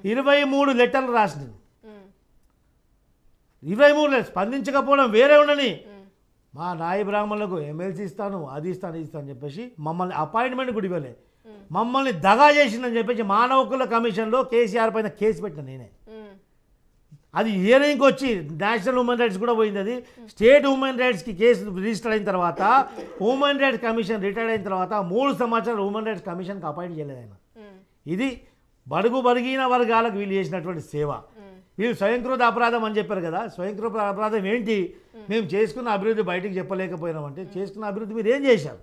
23 లెటర్లు రాసినాను. 23 లెటర్లు స్పందించకపోవడం వేరే ఉండని, మా నాయ బ్రాహ్మణులకు ఎమ్మెల్సీ ఇస్తాను, అది ఇస్తాను, ఇది ఇస్తాను అని చెప్పేసి మమ్మల్ని అపాయింట్మెంట్ కూడా ఇవ్వలే, మమ్మల్ని దగా చేసిందని చెప్పేసి మానవ హక్కుల కమిషన్లో కేసీఆర్ పైన కేసు పెట్టిన నేనే. అది హియరింగ్కి వచ్చి నేషనల్ హ్యూమన్ రైట్స్ కూడా పోయింది. అది స్టేట్ హ్యూమన్ రైట్స్కి కేసు రిజిస్టర్ అయిన తర్వాత హ్యూమన్ రైట్స్ కమిషన్ రిటైర్డ్ అయిన తర్వాత 3 సంవత్సరాలు హ్యూమన్ రైట్స్ కమిషన్కి అపాయింట్ చేయలేదు ఆయన. ఇది బడుగిన వర్గాలకు వీళ్ళు చేసినటువంటి సేవ. వీళ్ళు స్వయంకృత అపరాధం అని చెప్పారు కదా, స్వయంకృత అపరాధం ఏంటి? మేము చేసుకున్న అభివృద్ధి బయటికి చెప్పలేకపోయినామంటే, చేసుకున్న అభివృద్ధి మీరు ఏం చేశారు?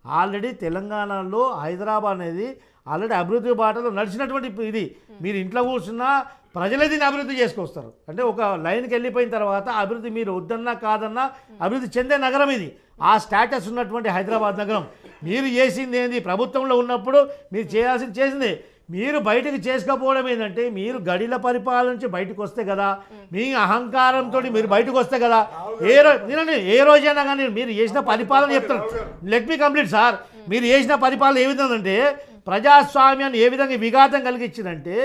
ఆల్రెడీ తెలంగాణలో హైదరాబాద్ అనేది ఆల్రెడీ అభివృద్ధి బాటలో నడిచినటువంటి ఇది. మీరు ఇంట్లో కూర్చున్నా ప్రజలే దీన్ని అభివృద్ధి చేసుకొస్తారు. అంటే ఒక లైన్కి వెళ్ళిపోయిన తర్వాత అభివృద్ధి మీరు వద్దన్నా కాదన్నా అభివృద్ధి చెందే నగరం ఇది. ఆ స్టేటస్ ఉన్నటువంటి హైదరాబాద్ నగరం మీరు చేసింది ఏంది? ప్రభుత్వంలో ఉన్నప్పుడు మీరు చేసింది. మీరు బయటకు చేసుకోకపోవడం ఏంటంటే, మీరు గడిల పరిపాలన నుంచి బయటకు వస్తే కదా, మీ అహంకారంతో మీరు బయటకు వస్తే కదా. ఏ రోజైనా కానీ మీరు చేసిన పరిపాలన చెప్తాను. Let me complete sir. మీరు చేసిన పరిపాలన ఏ విధంగా అంటే, ప్రజాస్వామ్యాన్ని ఏ విధంగా విఘాతం కలిగించిందంటే,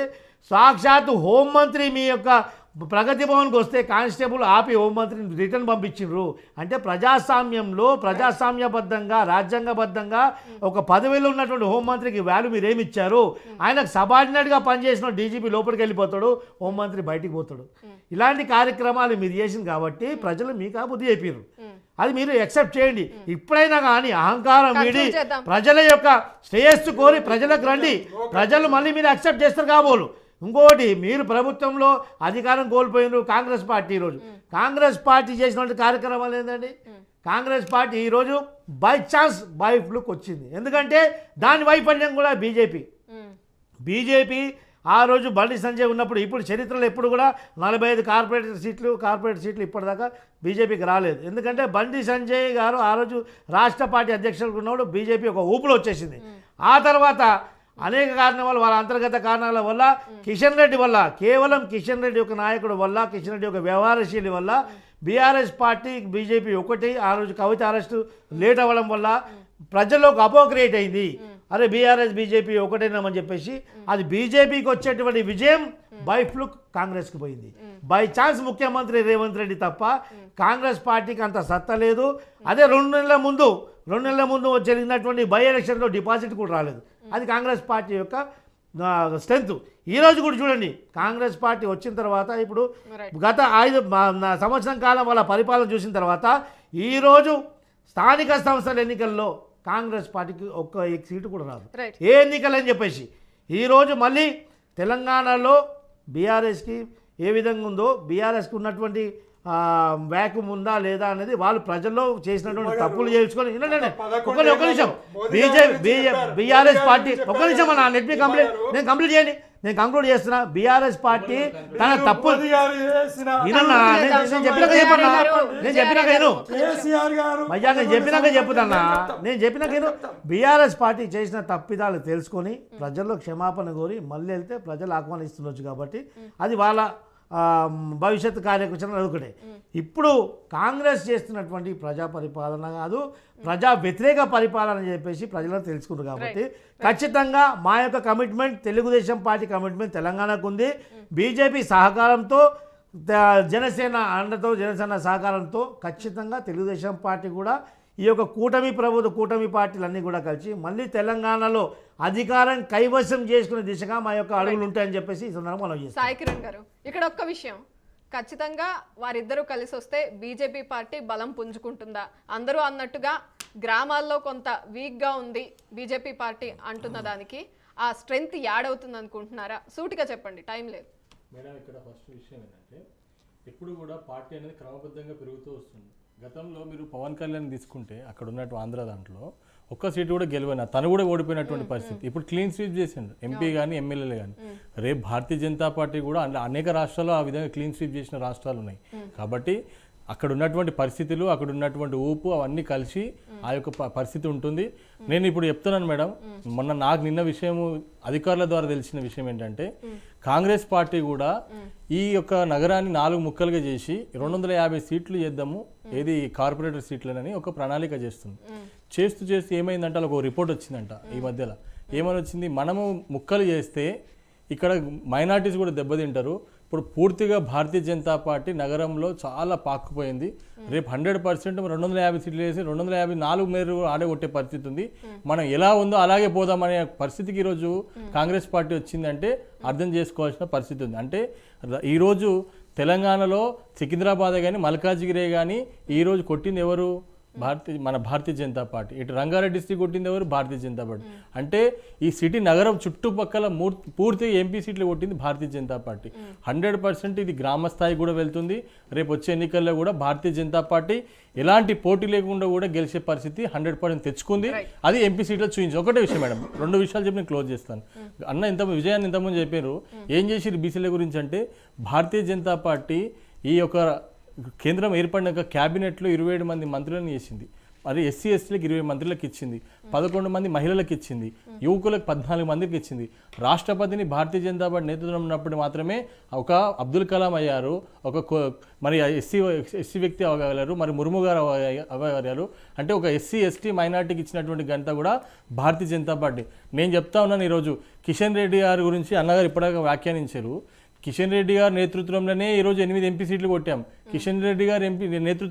సాక్షాత్తు హోంమంత్రి మీ యొక్క ప్రగతి భవన్కి వస్తే కానిస్టేబుల్ ఆపి హోంమంత్రిని రిటర్న్ పంపించిండ్రు. అంటే ప్రజాస్వామ్యంలో ప్రజాస్వామ్యబద్ధంగా రాజ్యాంగబద్ధంగా ఒక పదవిలో ఉన్నటువంటి హోంమంత్రికి వాల్యూ మీరు ఏమి ఇచ్చారు? ఆయనకు సబార్డినేట్గా పనిచేసిన డీజీపీ లోపలికి వెళ్ళిపోతాడు, హోంమంత్రి బయటికి పోతాడు. ఇలాంటి కార్యక్రమాలు మీరు చేసింది కాబట్టి ప్రజలు మీకు ఆ బుద్ధి చెప్పారు. అది మీరు యాక్సెప్ట్ చేయండి. ఇప్పుడైనా కానీ అహంకారం వీడి ప్రజల యొక్క శ్రేయస్సు కోరి ప్రజలకు రండి. ప్రజలు మళ్ళీ మీరు యాక్సెప్ట్ చేస్తారు కాబోలు. ఇంకోటి, మీరు ప్రభుత్వంలో అధికారం కోల్పోయినారు కాంగ్రెస్ పార్టీ. ఈరోజు కాంగ్రెస్ పార్టీ చేసినటువంటి కార్యక్రమాలు ఏంటండి? కాంగ్రెస్ పార్టీ ఈరోజు బై ఛాన్స్ బై ఫ్లూక్ వచ్చింది. ఎందుకంటే దాని వైఫల్యం కూడా బీజేపీ ఆ రోజు బండి సంజయ్ ఉన్నప్పుడు, ఇప్పుడు చరిత్రలో ఎప్పుడు కూడా 45 కార్పొరేట్ సీట్లు ఇప్పటిదాకా బీజేపీకి రాలేదు. ఎందుకంటే బండి సంజయ్ గారు ఆ రోజు రాష్ట్ర పార్టీ అధ్యక్షులకు ఉన్నప్పుడు బీజేపీ ఒక ఊపులో వచ్చేసింది. ఆ తర్వాత అనేక కారణాల వాళ్ళ అంతర్గత కారణాల వల్ల, కిషన్ రెడ్డి వల్ల, కేవలం కిషన్ రెడ్డి ఒక నాయకుడు వల్ల, కిషన్ రెడ్డి ఒక వ్యవహారశీలి వల్ల బీఆర్ఎస్ పార్టీ బీజేపీ ఒకటి. ఆ రోజు కవిత అరెస్టు లేట్ అవ్వడం వల్ల ప్రజల్లోకి అపో క్రియేట్ అయింది. అరే బీఆర్ఎస్ బీజేపీ ఒకటేనామని చెప్పేసి అది బీజేపీకి వచ్చేటువంటి విజయం బై ఫ్లూక్ కాంగ్రెస్కి పోయింది. బై ఛాన్స్ ముఖ్యమంత్రి రేవంత్ రెడ్డి తప్ప కాంగ్రెస్ పార్టీకి అంత సత్తా లేదు. అదే 2 నెలల ముందు జరిగినటువంటి బై ఎలక్షన్లో డిపాజిట్ కూడా రాలేదు. అది కాంగ్రెస్ పార్టీ యొక్క స్ట్రెంత్. ఈరోజు కూడా చూడండి, కాంగ్రెస్ పార్టీ వచ్చిన తర్వాత ఇప్పుడు గత 5 సంవత్సరం కాలం వాళ్ళ పరిపాలన చూసిన తర్వాత ఈరోజు స్థానిక సంస్థల ఎన్నికల్లో కాంగ్రెస్ పార్టీకి ఒక్క సీటు కూడా రాదు. ఏ ఎన్నికలని చెప్పేసి ఈరోజు మళ్ళీ తెలంగాణలో బీఆర్ఎస్కి ఏ విధంగా ఉందో, బీఆర్ఎస్కి ఉన్నటువంటి వ్యాక్యూమ్ ఉందా లేదా అనేది వాళ్ళు ప్రజల్లో చేసినటువంటి తప్పులు చేసుకొని ఒక నిమిషం బీఆర్ఎస్ పార్టీ ఒక నిమిషం అన్న లెట్ మీ కంప్లీట్. నేను కంక్లూడ్ చేస్తున్నా. బీఆర్ఎస్ పార్టీ తన తప్పు చెప్పినాక బీఆర్ఎస్ పార్టీ చేసిన తప్పిదాలు తెలుసుకొని ప్రజల్లో క్షమాపణ కోరి మళ్ళీ వెళ్తే ప్రజలు ఆహ్వానిస్తుండొచ్చు. కాబట్టి అది వాళ్ళ భవిష్యత్తు కార్యక్రమం అదొకటే. ఇప్పుడు కాంగ్రెస్ చేస్తున్నటువంటి ప్రజా పరిపాలన కాదు, ప్రజా వ్యతిరేక పరిపాలన అని చెప్పేసి ప్రజలకు తెలుసుకున్నారు. కాబట్టి ఖచ్చితంగా మా యొక్క కమిట్మెంట్, తెలుగుదేశం పార్టీ కమిట్మెంట్ తెలంగాణకు ఉంది. బీజేపీ సహకారంతో, జనసేన అండతో, జనసేన సహకారంతో ఖచ్చితంగా తెలుగుదేశం పార్టీ కూడా ఈ యొక్క కూటమి పార్టీలన్నీ కూడా కలిసి మళ్ళీ తెలంగాణలో అధికారం కైవసం చేసుకునే దిశగా మా యొక్క అడుగులు ఉంటాయని చెప్పేసి ఈ సందర్భంగా మనం చేస్తాం. సాయి కిరణ్ గారు, ఇక్కడ ఒక్క విషయం, ఖచ్చితంగా వారిద్దరూ కలిసి వస్తే బీజేపీ పార్టీ బలం పుంజుకుంటుందా? అందరూ అన్నట్టుగా గ్రామాల్లో కొంత వీక్గా ఉంది బీజేపీ పార్టీ అంటున్న దానికి ఆ స్ట్రెంగ్త్ యాడ్ అవుతుంది అనుకుంటున్నారా? సూటిగా చెప్పండి, టైం లేదు. మేడం, ఇక్కడ ఫస్ట్ విషయం ఏంటంటే ఎప్పుడు కూడా పార్టీ అనేది క్రమబద్ధంగా పెరుగుతూ వస్తుంది. గతంలో మీరు పవన్ కళ్యాణ్ తీసుకుంటే అక్కడ ఉన్నట్టు ఆంధ్ర దాంట్లో ఒక్క సీటు కూడా గెలవైనా తను కూడా ఓడిపోయినటువంటి పరిస్థితి. ఇప్పుడు క్లీన్ స్వీప్ చేసిండు ఎంపీ కానీ ఎమ్మెల్యేలు కానీ. రేపు భారతీయ జనతా పార్టీ కూడా అనేక రాష్ట్రాల్లో ఆ విధంగా క్లీన్ స్వీప్ చేసిన రాష్ట్రాలు ఉన్నాయి. కాబట్టి అక్కడ ఉన్నటువంటి పరిస్థితులు, అక్కడ ఉన్నటువంటి ఊపు అవన్నీ కలిసి ఆ యొక్క పరిస్థితి ఉంటుంది. నేను ఇప్పుడు చెప్తున్నాను మేడం, నాకు నిన్న విషయము అధికారుల ద్వారా తెలిసిన విషయం ఏంటంటే కాంగ్రెస్ పార్టీ కూడా ఈ యొక్క నగరాన్ని 4 ముక్కలుగా చేసి 250 సీట్లు చేద్దాము, ఏది కార్పొరేటర్ సీట్లనని ఒక ప్రణాళిక చేస్తుంది. చేస్తూ ఏమైందంటే ఒక రిపోర్ట్ వచ్చిందంట ఈ మధ్యలో. ఏమని వచ్చింది, మనము ముక్కలు చేస్తే ఇక్కడ మైనార్టీస్ కూడా దెబ్బతింటారు. ఇప్పుడు పూర్తిగా భారతీయ జనతా పార్టీ నగరంలో చాలా పాకుపోయింది. రేపు 100% 250 సీట్లు వేసి 254 మేర ఆడగొట్టే పరిస్థితి ఉంది. మనం ఎలా ఉందో అలాగే పోదామనే పరిస్థితికి ఈరోజు కాంగ్రెస్ పార్టీ వచ్చిందంటే అర్థం చేసుకోవాల్సిన పరిస్థితి ఉంది. అంటే ఈరోజు తెలంగాణలో సికింద్రాబాద్ కానీ మల్కాజ్గిరి కానీ ఈరోజు కొట్టింది ఎవరు? మన భారతీయ జనతా పార్టీ. ఇటు రంగారెడ్డి డిస్ట్రిక్ట్ కొట్టింది ఎవరు? భారతీయ జనతా పార్టీ. అంటే ఈ సిటీ నగరం చుట్టుపక్కల పూర్తిగా ఎంపీ సీట్లు కొట్టింది భారతీయ జనతా పార్టీ. 100% ఇది గ్రామ స్థాయి కూడా వెళ్తుంది. రేపు వచ్చే ఎన్నికల్లో కూడా భారతీయ జనతా పార్టీ ఎలాంటి పోటీ లేకుండా కూడా గెలిచే పరిస్థితి 100% తెచ్చుకుంది. అది ఎంపీ సీట్లో చూపించి ఒకటే విషయం మేడం, 2 విషయాలు చెప్పి నేను క్లోజ్ చేస్తాను. అన్న విజయాన్ని ఇంతకుముందు చెప్పారు. ఏం చేసిరు బీసీల గురించి అంటే, భారతీయ జనతా పార్టీ ఈ యొక్క కేంద్రం ఏర్పడినాక క్యాబినెట్లో 27 మంది మంత్రులను చేసింది. మరి ఎస్సీ ఎస్టీలకు 20 మంత్రులకు ఇచ్చింది, 11 మంది మహిళలకు ఇచ్చింది, యువకులకు 14 మందికి ఇచ్చింది. రాష్ట్రపతిని భారతీయ జనతా పార్టీ నేతృత్వం ఉన్నప్పుడు మాత్రమే ఒక అబ్దుల్ కలాం అయ్యారు, మరి ఎస్సీ వ్యక్తి అవ్వగలరు, మరి ముర్ము గారు అవ్వగలరు. అంటే ఒక ఎస్సీ ఎస్టీ మైనార్టీకి ఇచ్చినటువంటి ఘనత కూడా భారతీయ జనతా పార్టీ. నేను చెప్తా ఉన్నాను, ఈరోజు కిషన్ రెడ్డి గారి గురించి అన్నగారు ఇప్పటిదాకా వ్యాఖ్యానించారు. కిషన్ రెడ్డి గారి నేతృత్వంలోనే ఈరోజు 8 ఎంపీ సీట్లు కొట్టాం. కిషన్ రెడ్డి గారు ఎంపీ నేతృత్వం